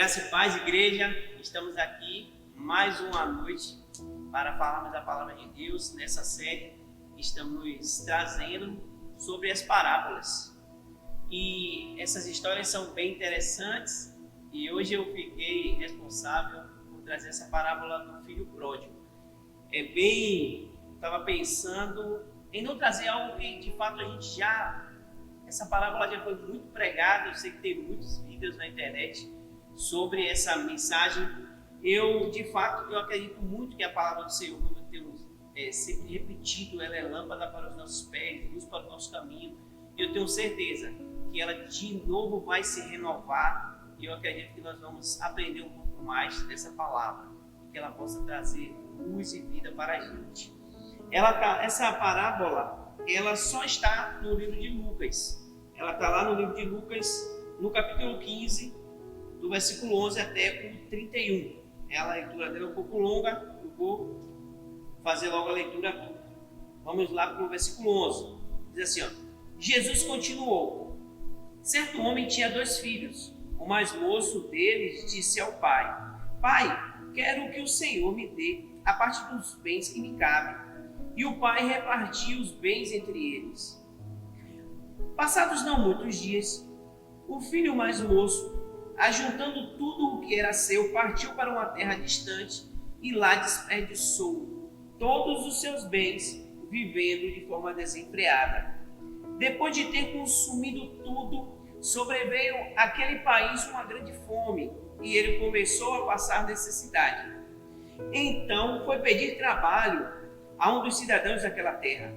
Graça e paz, igreja. Estamos aqui mais uma noite para falarmos da palavra de Deus. Nessa série estamos trazendo sobre as parábolas. E essas histórias são bem interessantes. E hoje eu fiquei responsável por trazer essa parábola do filho pródigo. Estava pensando em não trazer algo que de fato a gente essa parábola já foi muito pregada. Eu sei que tem muitos vídeos na internet sobre essa mensagem. Eu acredito muito que a palavra do Senhor, como temos sempre repetido, ela é lâmpada para os nossos pés, luz para o nosso caminho. E eu tenho certeza que ela de novo vai se renovar. E eu acredito que nós vamos aprender um pouco mais dessa palavra, que ela possa trazer luz e vida para a gente. Essa parábola, ela só está no livro de Lucas. Ela está lá no livro de Lucas, no capítulo 15, do versículo 11 até o 31. A leitura dela é um pouco longa, eu vou fazer logo a leitura toda. Vamos lá para o versículo 11. Diz assim, Jesus continuou. Certo homem tinha 2 filhos. O mais moço deles disse ao pai: Pai, quero que o Senhor me dê a parte dos bens que me cabem. E o pai repartiu os bens entre eles. Passados não muitos dias, o filho mais moço, ajuntando tudo o que era seu, partiu para uma terra distante e lá desperdiçou todos os seus bens, vivendo de forma desenfreada. Depois de ter consumido tudo, sobreveio àquele país uma grande fome e ele começou a passar necessidade. Então foi pedir trabalho a um dos cidadãos daquela terra,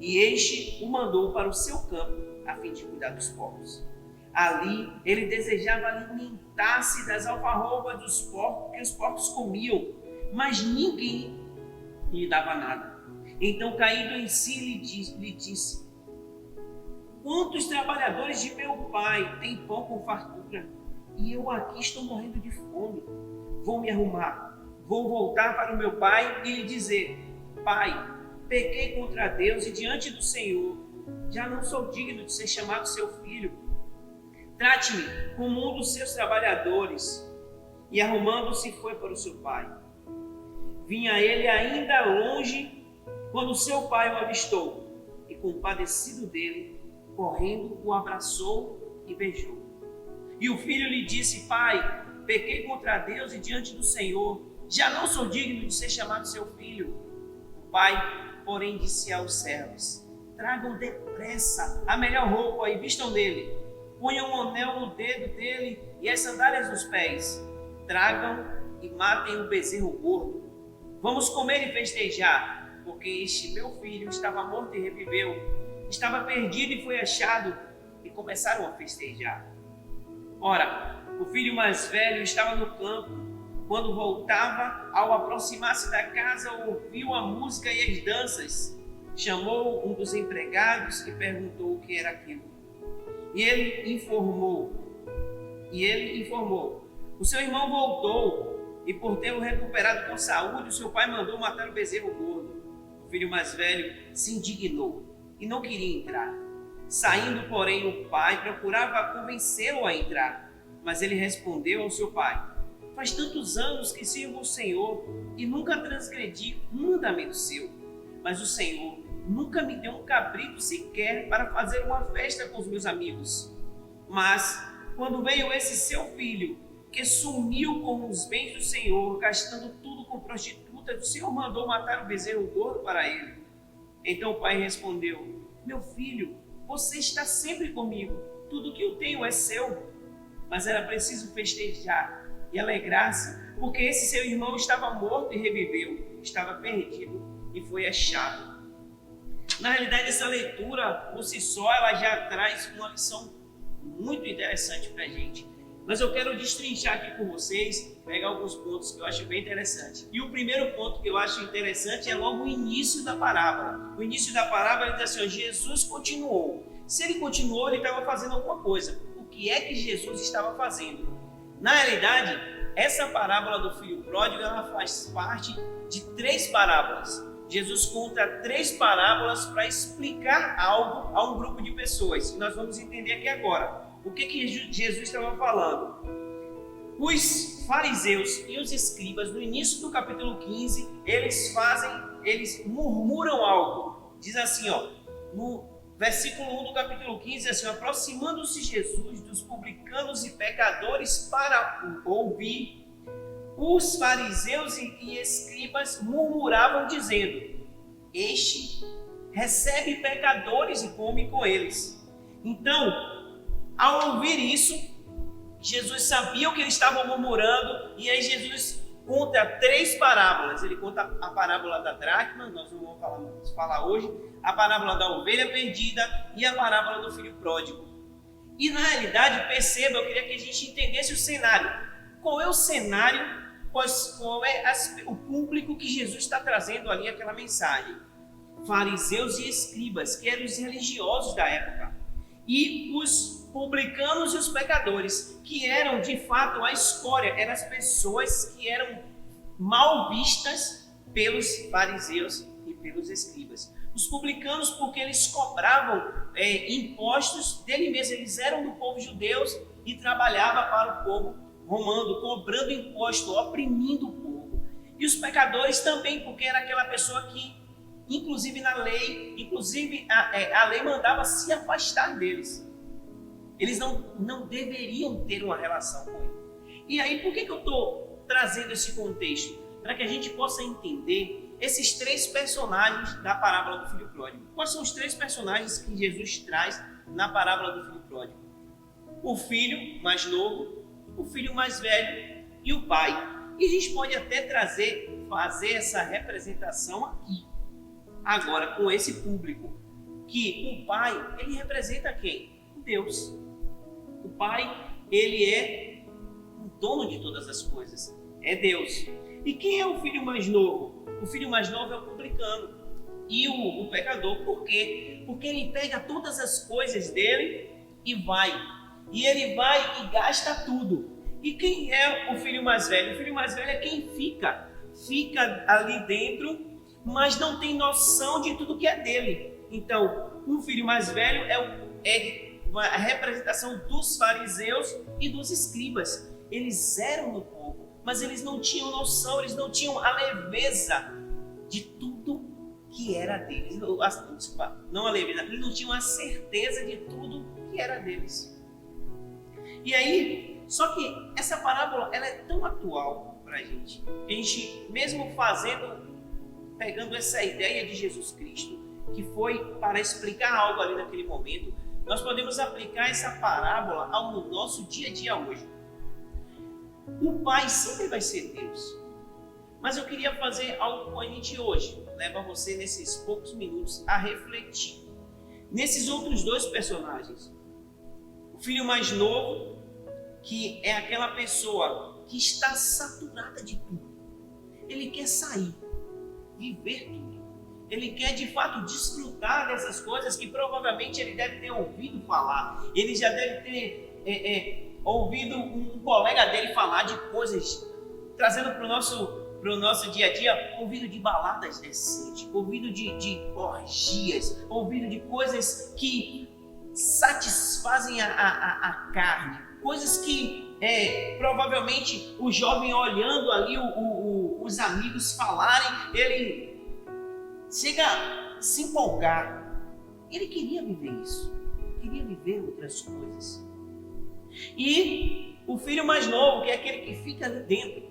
e este o mandou para o seu campo a fim de cuidar dos porcos. Ali ele desejava alimentar-se das alfarrobas dos porcos que os porcos comiam, mas ninguém lhe dava nada. Então, caindo em si, lhe disse: Quantos trabalhadores de meu pai têm pão com fartura, e eu aqui estou morrendo de fome? Vou me arrumar, vou voltar para o meu pai e lhe dizer: Pai, pequei contra Deus e diante do Senhor, já não sou digno de ser chamado seu filho. Trate-me como um dos seus trabalhadores. E arrumando-se foi para o seu pai. Vinha ele ainda longe quando seu pai o avistou, e compadecido dele, correndo, o abraçou e beijou. E o filho lhe disse: Pai, pequei contra Deus e diante do Senhor, já não sou digno de ser chamado seu filho. O pai, porém, disse aos servos: Tragam depressa a melhor roupa e vistam nele. Ponham um anel no dedo dele e as sandálias nos pés. Tragam e matem o bezerro gordo. Vamos comer e festejar, porque este meu filho estava morto e reviveu, estava perdido e foi achado, e começaram a festejar. Ora, o filho mais velho estava no campo. Quando voltava, ao aproximar-se da casa, ouviu a música e as danças. Chamou um dos empregados e perguntou o que era aquilo. E ele informou. O seu irmão voltou, e por tê-lo recuperado com saúde, o seu pai mandou matar o bezerro gordo. O filho mais velho se indignou e não queria entrar. Saindo, porém, o pai procurava convencê-lo a entrar. Mas ele respondeu ao seu pai: Faz tantos anos que sirvo ao Senhor e nunca transgredi um mandamento seu. Mas o Senhor nunca me deu um cabrito sequer para fazer uma festa com os meus amigos. Mas, quando veio esse seu filho, que sumiu com os bens do Senhor, gastando tudo com prostitutas, o Senhor mandou matar o bezerro gordo para ele. Então o pai respondeu: Meu filho, você está sempre comigo, tudo que eu tenho é seu. Mas era preciso festejar e alegrar-se, porque esse seu irmão estava morto e reviveu, estava perdido e foi achado. Na realidade, essa leitura, por si só, ela já traz uma lição muito interessante para a gente. Mas eu quero destrinchar aqui com vocês, pegar alguns pontos que eu acho bem interessantes. E o primeiro ponto que eu acho interessante é logo o início da parábola. O início da parábola ele diz assim: Jesus continuou. Se ele continuou, ele estava fazendo alguma coisa. O que é que Jesus estava fazendo? Na realidade, essa parábola do filho pródigo, ela faz parte de 3 parábolas. Jesus conta 3 parábolas para explicar algo a um grupo de pessoas. E nós vamos entender aqui agora. O que Jesus estava falando? Os fariseus e os escribas, no início do capítulo 15, eles murmuram algo. Diz assim, no versículo 1 do capítulo 15, assim: aproximando-se Jesus dos publicanos e pecadores para ouvir, os fariseus e escribas murmuravam dizendo: este recebe pecadores e come com eles. Então, ao ouvir isso, Jesus sabia o que eles estavam murmurando, e aí Jesus conta 3 parábolas. Ele conta a parábola da dracma, nós não vamos falar hoje, a parábola da ovelha perdida e a parábola do filho pródigo. E na realidade, perceba, eu queria que a gente entendesse o cenário. Qual é o cenário, qual é o público que Jesus está trazendo ali aquela mensagem? Fariseus e escribas, que eram os religiosos da época, e os publicanos e os pecadores, que eram de fato a escória, eram as pessoas que eram mal vistas pelos fariseus e pelos escribas. Os publicanos, porque eles cobravam impostos dele mesmo, eles eram do povo judeu e trabalhavam para o povo romano, cobrando imposto, oprimindo o povo. E os pecadores também, porque era aquela pessoa que, inclusive na lei, a lei mandava se afastar deles. Eles não deveriam ter uma relação com ele. E aí, por que eu estou trazendo esse contexto? Para que a gente possa entender esses 3 personagens da parábola do filho pródigo. Quais são os 3 personagens que Jesus traz na parábola do filho pródigo? O filho mais novo, o filho mais velho e o pai. E a gente pode até fazer essa representação aqui, agora, com esse público. Que o pai, ele representa quem? Deus. O pai, ele é o dono de todas as coisas. É Deus. E quem é o filho mais novo? O filho mais novo é o publicano e o pecador. Por quê? Porque ele pega todas as coisas dele e vai. E ele vai e gasta tudo. E quem é o filho mais velho? O filho mais velho é quem fica ali dentro, mas não tem noção de tudo que é dele. Então, o filho mais velho é a representação dos fariseus e dos escribas. Eles eram do povo, mas eles não tinham noção, eles não tinham a leveza de tudo que era deles. Não a leveza, eles não tinham a certeza de tudo que era deles. E aí, só que essa parábola, ela é tão atual para a gente, mesmo pegando essa ideia de Jesus Cristo, que foi para explicar algo ali naquele momento, nós podemos aplicar essa parábola ao nosso dia a dia hoje. O Pai sempre vai ser Deus. Mas eu queria fazer algo com a gente hoje. Leva você nesses poucos minutos a refletir nesses outros 2 personagens. O filho mais novo, que é aquela pessoa que está saturada de tudo. Ele quer sair, viver tudo. Ele quer de fato desfrutar dessas coisas que provavelmente ele deve ter ouvido falar. Ele já deve ter ouvido um colega dele falar de coisas, trazendo para o nosso dia a dia, ouvido de baladas decentes, ouvido de orgias, ouvido de coisas que satisfazem a carne, coisas que provavelmente o jovem olhando ali os amigos falarem, ele chega a se empolgar. Ele queria viver isso, queria viver outras coisas. E o filho mais novo, que é aquele que fica ali dentro,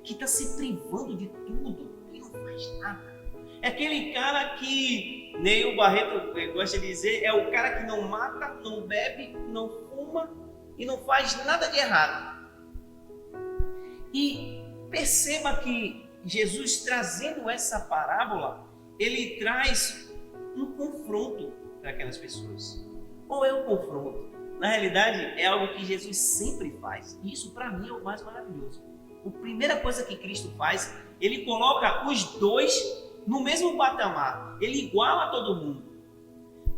que está se privando de tudo, que não faz nada. É aquele cara que, nem o Barreto gosta de dizer, é o cara que não mata, não bebe, não fuma e não faz nada de errado. E perceba que Jesus, trazendo essa parábola, ele traz um confronto para aquelas pessoas. Qual é o confronto? Na realidade, é algo que Jesus sempre faz. E isso, para mim, é o mais maravilhoso. A primeira coisa que Cristo faz, ele coloca os 2 no mesmo patamar. Ele iguala todo mundo.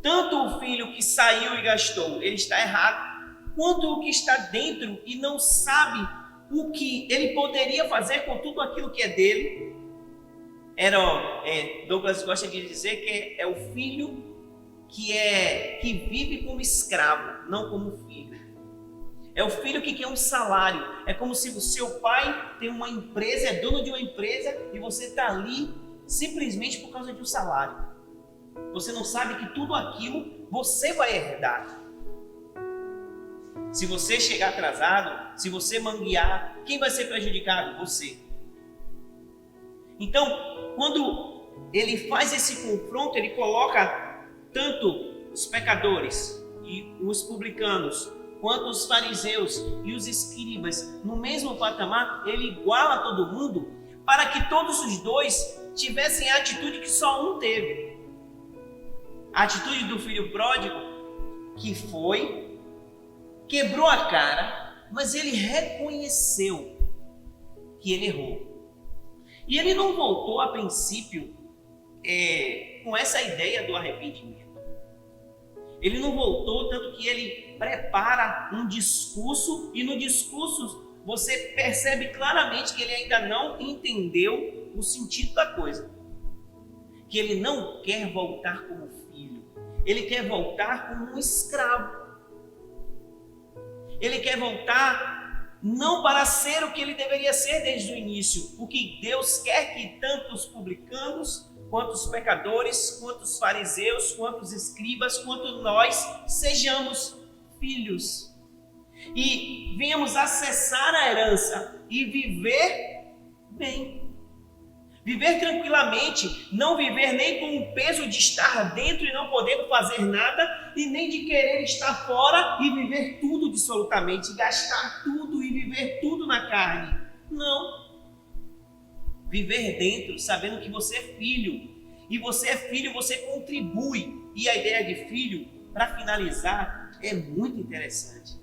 Tanto o filho que saiu e gastou, ele está errado, quanto o que está dentro e não sabe o que ele poderia fazer com tudo aquilo que é dele. Douglas gosta de dizer que é o filho que vive como escravo, não como filho. É o filho que quer um salário. É como se o seu pai tem uma empresa, é dono de uma empresa e você está ali simplesmente por causa de um salário. Você não sabe que tudo aquilo você vai herdar. Se você chegar atrasado, se você manguear, quem vai ser prejudicado? Você. Então, quando ele faz esse confronto, ele coloca tanto os pecadores e os publicanos, quanto os fariseus e os escribas no mesmo patamar. Ele iguala todo mundo para que todos os dois tivessem a atitude que só um teve. A atitude do filho pródigo, que foi, quebrou a cara, mas ele reconheceu que ele errou. E ele não voltou a princípio com essa ideia do arrependimento. Ele não voltou, tanto que ele prepara um discurso, e no discurso você percebe claramente que ele ainda não entendeu o sentido da coisa. Que ele não quer voltar como filho, ele quer voltar como um escravo. Ele quer voltar não para ser o que ele deveria ser desde o início, o que Deus quer que tanto os publicanos, quanto os pecadores, quanto os fariseus, quanto os escribas, quanto nós sejamos filhos. E venhamos acessar a herança e viver bem. Viver tranquilamente, não viver nem com o peso de estar dentro e não podendo fazer nada, e nem de querer estar fora e viver tudo absolutamente, gastar tudo e viver tudo na carne. Não. Viver dentro, sabendo que você é filho. E você é filho, você contribui. E a ideia de filho, para finalizar, é muito interessante.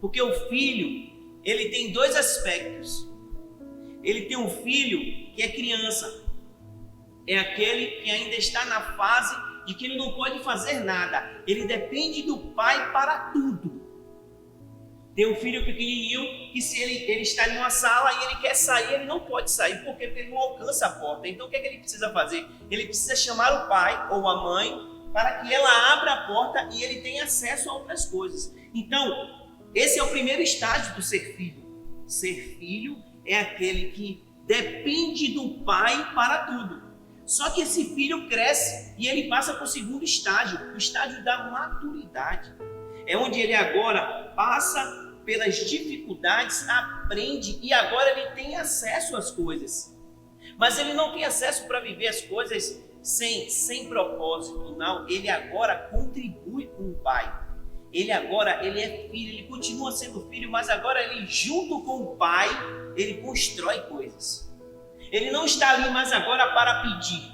Porque o filho, ele tem dois aspectos. Ele tem um filho que é criança. É aquele que ainda está na fase de que ele não pode fazer nada. Ele depende do pai para tudo. Tem um filho pequenininho que se ele está em uma sala e ele quer sair, ele não pode sair. Por quê? Porque ele não alcança a porta. Então o que é que ele precisa fazer? Ele precisa chamar o pai ou a mãe para que ela abra a porta e ele tenha acesso a outras coisas. Então, esse é o primeiro estágio do ser filho. Ser filho é aquele que depende do pai para tudo. Só que esse filho cresce e ele passa para o segundo estágio, o estágio da maturidade. É onde ele agora passa pelas dificuldades, aprende e agora ele tem acesso às coisas. Mas ele não tem acesso para viver as coisas sem propósito, não. Ele agora contribui com o pai. Ele é filho, ele continua sendo filho, mas agora ele junto com o pai, ele constrói coisas. Ele não está ali mais agora para pedir.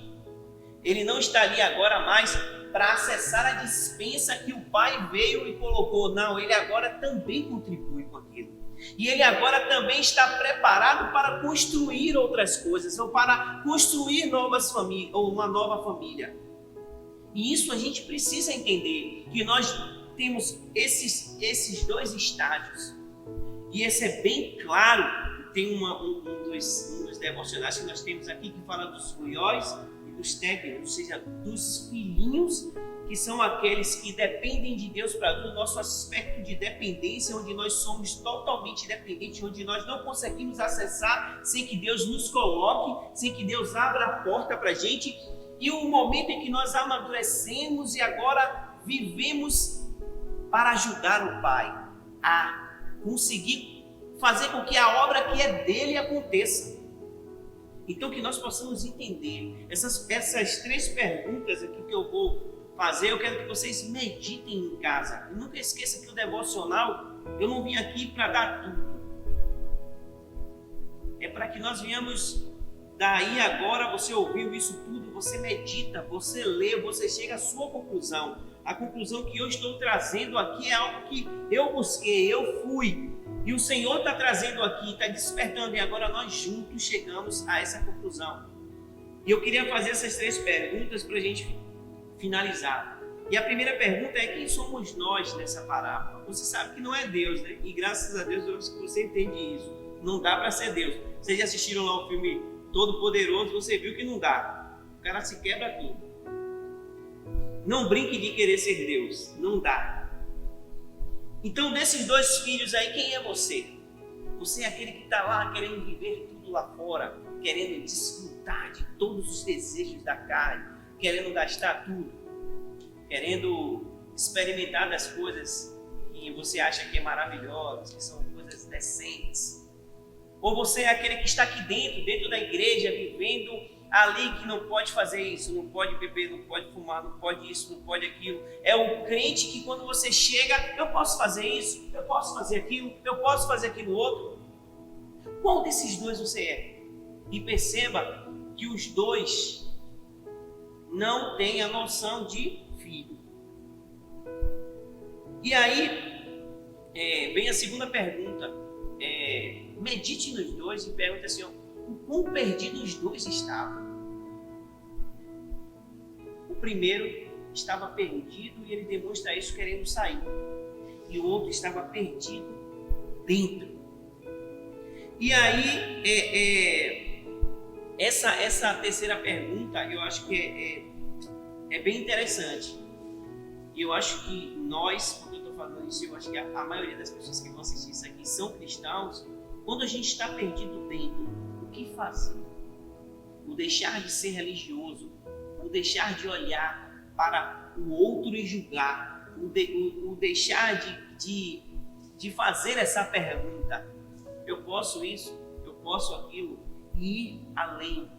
Ele não está ali agora mais para acessar a despensa que o pai veio e colocou. Não, ele agora também contribui com aquilo. E ele agora também está preparado para construir outras coisas, ou para construir novas famílias, ou uma nova família. E isso a gente precisa entender, que nós temos esses dois estágios. E esse é bem claro. Tem um dos devocionais que nós temos aqui que fala dos ruióis e dos técnicos, ou seja, dos filhinhos, que são aqueles que dependem de Deus para o nosso aspecto de dependência, onde nós somos totalmente dependentes, onde nós não conseguimos acessar sem que Deus nos coloque, sem que Deus abra a porta para a gente. E o momento em que nós amadurecemos e agora vivemos para ajudar o Pai a conseguir fazer com que a obra que é dele aconteça. Então que nós possamos entender essas três perguntas aqui que eu vou fazer. Eu quero que vocês meditem em casa. E nunca esqueça que o devocional, eu não vim aqui para dar tudo. É para que nós venhamos daí agora, você ouviu isso tudo, você medita, você lê, você chega à sua conclusão. A conclusão que eu estou trazendo aqui é algo que eu busquei, eu fui. E o Senhor está trazendo aqui, está despertando, e agora nós juntos chegamos a essa conclusão. E eu queria fazer essas três perguntas para a gente finalizar. E a primeira pergunta é: quem somos nós nessa parábola? Você sabe que não é Deus, né? E graças a Deus você entende isso. Não dá para ser Deus. Vocês já assistiram lá o filme Todo Poderoso, você viu que não dá. O cara se quebra tudo. Não brinque de querer ser Deus, não dá. Então, desses dois filhos aí, quem é você? Você é aquele que está lá querendo viver tudo lá fora, querendo desfrutar de todos os desejos da carne, querendo gastar tudo, querendo experimentar das coisas que você acha que é maravilhosas, que são coisas decentes. Ou você é aquele que está aqui dentro da igreja, vivendo ali que não pode fazer isso, não pode beber, não pode fumar, não pode isso, não pode aquilo. É o crente que quando você chega, eu posso fazer isso, eu posso fazer aquilo, eu posso fazer aquilo outro. Qual desses dois você é? E perceba que os dois não têm a noção de filho. E aí, vem a segunda pergunta. Medite nos dois e pergunte assim, o quão perdidos os dois estavam. O primeiro estava perdido e ele demonstra isso querendo sair. E o outro estava perdido dentro. E aí, essa terceira pergunta, eu acho que é bem interessante. E eu acho que nós, quando eu estou falando isso, eu acho que a maioria das pessoas que vão assistir isso aqui são cristãos. Quando a gente está perdido dentro, o que fazer? O deixar de ser religioso, o deixar de olhar para o outro e julgar, o deixar de fazer essa pergunta. Eu posso isso? Eu posso aquilo? E ir além.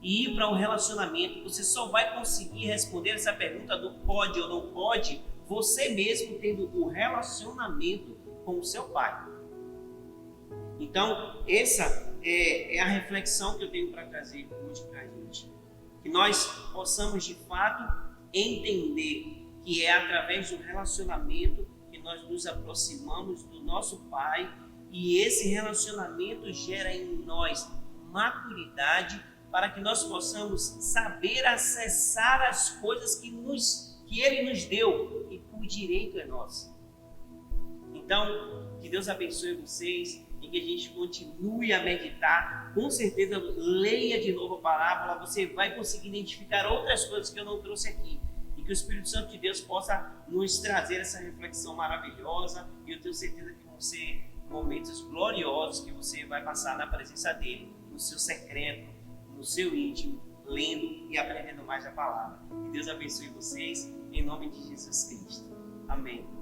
E ir para um relacionamento. Você só vai conseguir responder essa pergunta do pode ou não pode você mesmo tendo o relacionamento com o seu pai. Então, essa é a reflexão que eu tenho para trazer hoje para a gente. Que nós possamos, de fato, entender que é através do relacionamento que nós nos aproximamos do nosso Pai e esse relacionamento gera em nós maturidade para que nós possamos saber acessar as coisas que Ele nos deu e por direito é nosso. Então, que Deus abençoe vocês e que a gente continue a meditar. Com certeza, leia de novo a parábola, você vai conseguir identificar outras coisas que eu não trouxe aqui. E que o Espírito Santo de Deus possa nos trazer essa reflexão maravilhosa. E eu tenho certeza que vão ser momentos gloriosos que você vai passar na presença dEle, no seu secreto, no seu íntimo, lendo e aprendendo mais a palavra. Que Deus abençoe vocês, em nome de Jesus Cristo. Amém.